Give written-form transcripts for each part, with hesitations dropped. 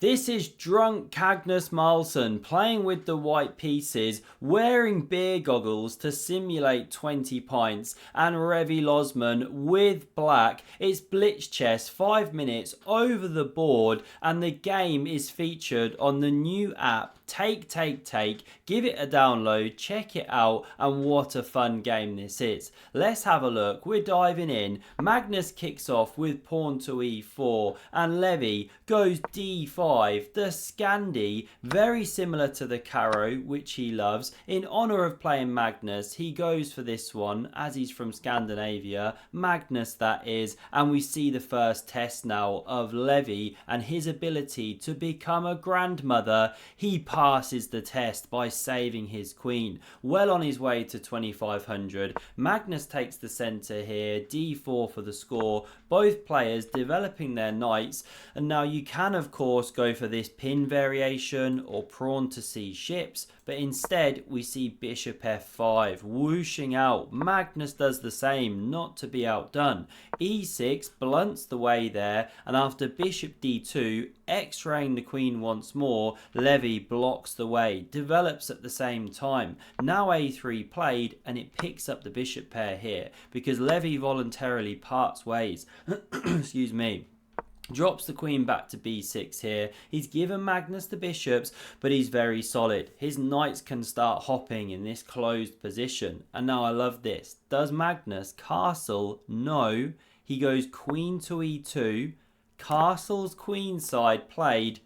This is drunk Magnus Carlsen playing with the white pieces, wearing beer goggles to simulate 20 pints, and Levy Rozman with black. It's blitz chess, 5 minutes over the board, and the game is featured on the new app Take. Give it a download, check it out, and what a fun game this is. Let's have a look. We're diving in. Magnus kicks off with pawn to e4 and Levy goes d5. The Scandi, very similar to the Caro, which he loves. In honour of playing Magnus, he goes for this one as he's from Scandinavia. Magnus, that is. And we see the first test now of Levy and his ability to become a grandmother. He passes the test by saving his queen. Well on his way to 2500. Magnus takes the centre here, d4 for the score. Both players developing their knights, and now you can of course go for this pin variation or pawn to c ships, but instead we see bishop f5 whooshing out. Magnus does the same, not to be outdone. e6 blunts the way there, and after bishop d2 x-raying the queen once more, Levy blocks the way, develops at the same time. Now a3 played, and it picks up the bishop pair here because Levy voluntarily parts ways. Excuse me. Drops the queen back to b6 here. He's given Magnus the bishops, but he's very solid. His knights can start hopping in this closed position. And now I love this. Does Magnus castle? No. He goes queen to e2. Castles queenside played,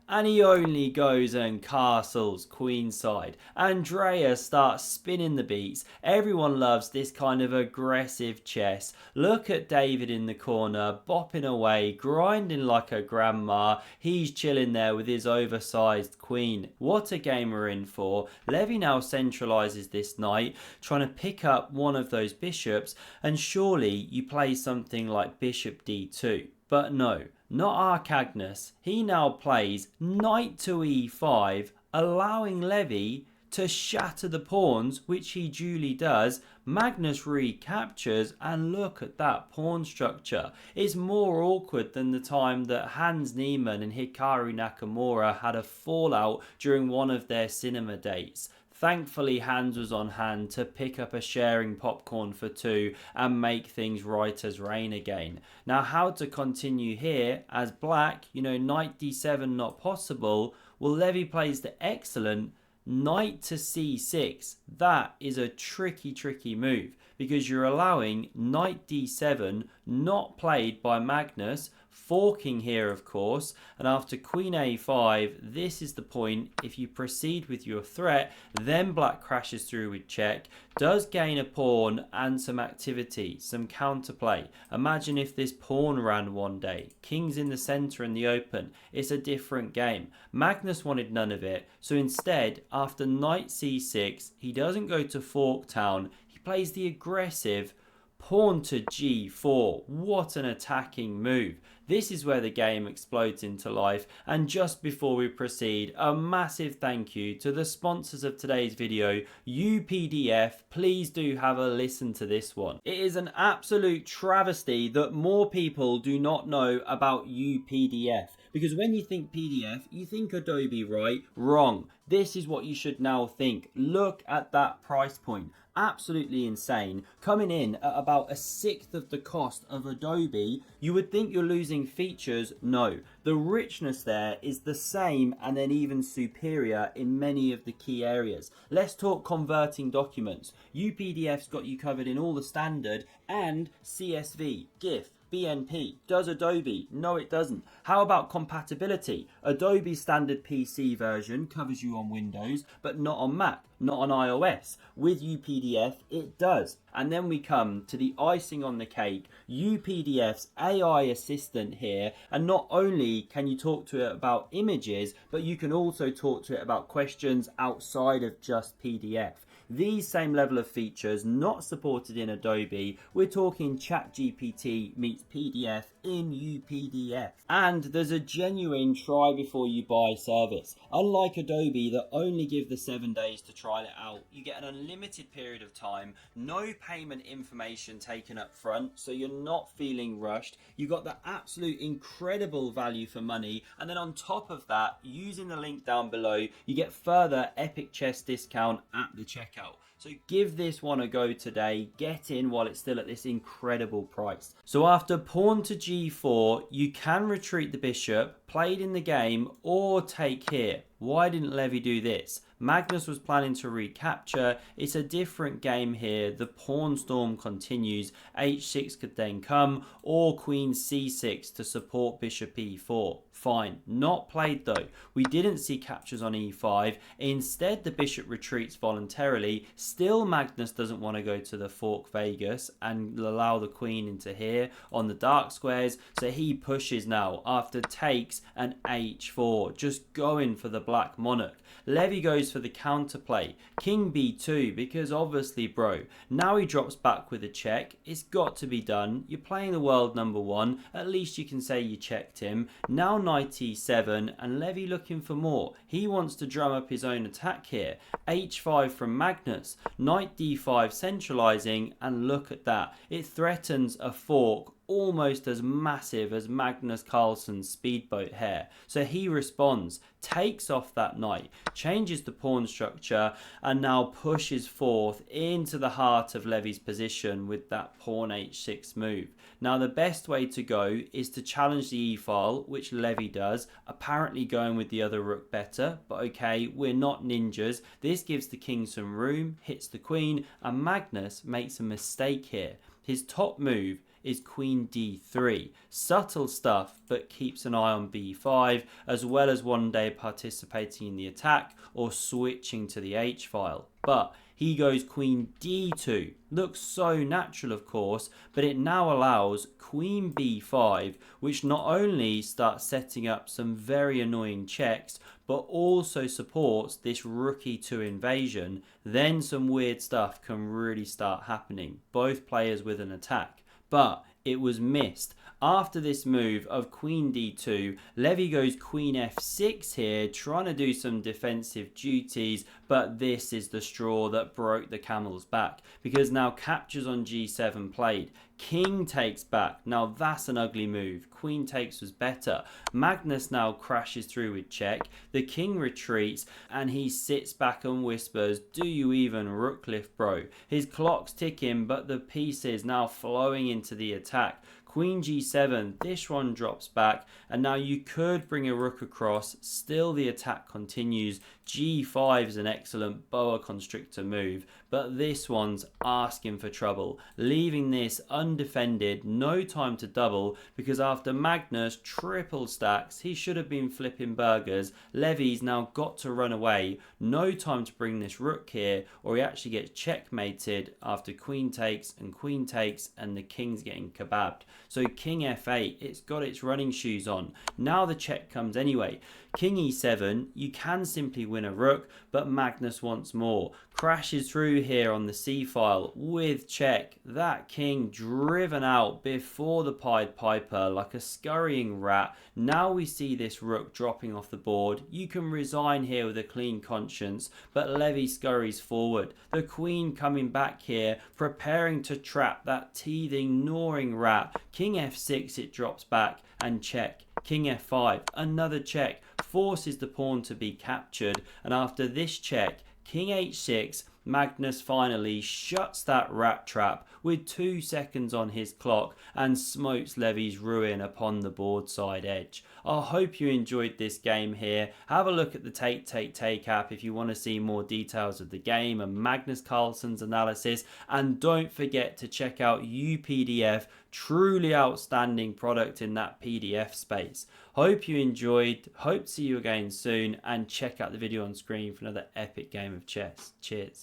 and he only goes and castles queenside. Andrea starts spinning the beats. Everyone loves this kind of aggressive chess. Look at David in the corner, bopping away, grinding like a grandma. He's chilling there with his oversized queen. What a game we're in for. Levy now centralizes this knight, trying to pick up one of those bishops, and surely you play something like bishop d2. But no, not our Magnus. He now plays knight to e5, allowing Levy to shatter the pawns, which he duly does. Magnus recaptures, and look at that pawn structure. It's more awkward than the time that Hans Niemann and Hikaru Nakamura had a fallout during one of their cinema dates. Thankfully, Hans was on hand to pick up a sharing popcorn for two and make things right as rain again. Now, how to continue here as black, knight d7 not possible. Well, Levy plays the excellent knight to c6. That is a tricky move because you're allowing knight d7 not played by Magnus, forking here of course, and after queen a5, this is the point. If you proceed with your threat, then black crashes through with check, does gain a pawn and some activity, some counterplay. Imagine if this pawn ran one day, king's in the center in the open. It's a different game. Magnus wanted none of it, so instead after knight c6, he doesn't go to Forktown, he plays the aggressive pawn to g4. What an attacking move. This is where the game explodes into life. And just before we proceed, a massive thank you to the sponsors of today's video, UPDF. Please do have a listen to this one. It is an absolute travesty that more people do not know about UPDF. Because when you think PDF, you think Adobe, right? Wrong. This is what you should now think. Look at that price point. Absolutely insane. Coming in at about a sixth of the cost of Adobe. You would think you're losing features. No. The richness there is the same and then even superior in many of the key areas. Let's talk converting documents. UPDF's got you covered in all the standard and CSV, GIF, BNP. Does Adobe? No, it doesn't. How about compatibility? Adobe standard PC version covers you on Windows, but not on Mac, not on iOS. With UPDF, it does. And then we come to the icing on the cake, UPDF's AI assistant here. And not only can you talk to it about images, but you can also talk to it about questions outside of just PDF. these same level of features not supported in Adobe. We're talking ChatGPT meets PDF in UPDF. And there's a genuine try before you buy service. Unlike Adobe that only give the 7 days to trial it out, you get an unlimited period of time, no payment information taken up front, so you're not feeling rushed. You got the absolute incredible value for money, and then on top of that, using the link down below, you get further Epic Chess discount at the checkout. So give this one a go today, get in while it's still at this incredible price. So after pawn to g4, you can retreat the bishop, played in the game, or take here. Why didn't Levy do this? Magnus was planning to recapture. It's a different game here. The pawn storm continues. h6 could then come, or queen c6 to support bishop e4. Fine, not played though. We didn't see captures on e5. Instead, the bishop retreats voluntarily. Still, Magnus doesn't want to go to the fork Vegas and allow the queen into here on the dark squares. So he pushes now after takes and h4, just going for the black monarch. Levy goes for the counterplay, king b2, because obviously, bro, now he drops back with a check. It's got to be done. You're playing the world #1. At least you can say you checked him. Now knight e7, and Levy looking for more. He wants to drum up his own attack here. h5 from Magnus, knight d5 centralizing, and look at that. It threatens a fork almost as massive as Magnus Carlsen's speedboat hair. So he responds, takes off that knight, changes the pawn structure, and now pushes forth into the heart of Levy's position with that pawn h6 move. Now the best way to go is to challenge the e-file, which Levy does, apparently going with the other rook better, but okay, we're not ninjas. This gives the king some room, hits the queen, and Magnus makes a mistake here. His top move is queen d3. Subtle stuff, but keeps an eye on b5, as well as one day participating in the attack or switching to the h-file. But he goes queen d2. Looks so natural, of course, but it now allows queen b5, which not only starts setting up some very annoying checks, but also supports this rook e2 invasion. Then some weird stuff can really start happening. Both players with an attack. But it was missed. After this move of queen d2, Levy goes queen f6 here, trying to do some defensive duties, but this is the straw that broke the camel's back, because now captures on g7 played. King takes back. Now that's an ugly move. Queen takes was better. Magnus now crashes through with check. The king retreats and he sits back and whispers, do you even rook lift, bro? His clock's ticking, but the pieces now flowing into the attack. Queen g7, this one drops back, and now you could bring a rook across. Still the attack continues. g5 is an excellent boa constrictor move, but this one's asking for trouble, leaving this undefended, no time to double, because after Magnus triple stacks, he should have been flipping burgers. Levy's now got to run away. No time to bring this rook here, or he actually gets checkmated after queen takes, and the king's getting kebabbed. So king f8, it's got its running shoes on. Now the check comes anyway. King e7, you can simply win a rook, but Magnus wants more. Crashes through here on the c-file with check. That king driven out before the Pied Piper like a scurrying rat. Now we see this rook dropping off the board. You can resign here with a clean conscience, but Levy scurries forward. The queen coming back here, preparing to trap that teething, gnawing rat. King f6, it drops back, and check. King f5, another check, forces the pawn to be captured, and after this check, king h6, Magnus finally shuts that rat trap with 2 seconds on his clock and smokes Levy's ruin upon the board side edge. I hope you enjoyed this game here. Have a look at the Take app if you want to see more details of the game and Magnus Carlsen's analysis, and don't forget to check out UPDF, truly outstanding product in that PDF space. Hope you enjoyed, hope to see you again soon, and check out the video on screen for another epic game of chess. Cheers.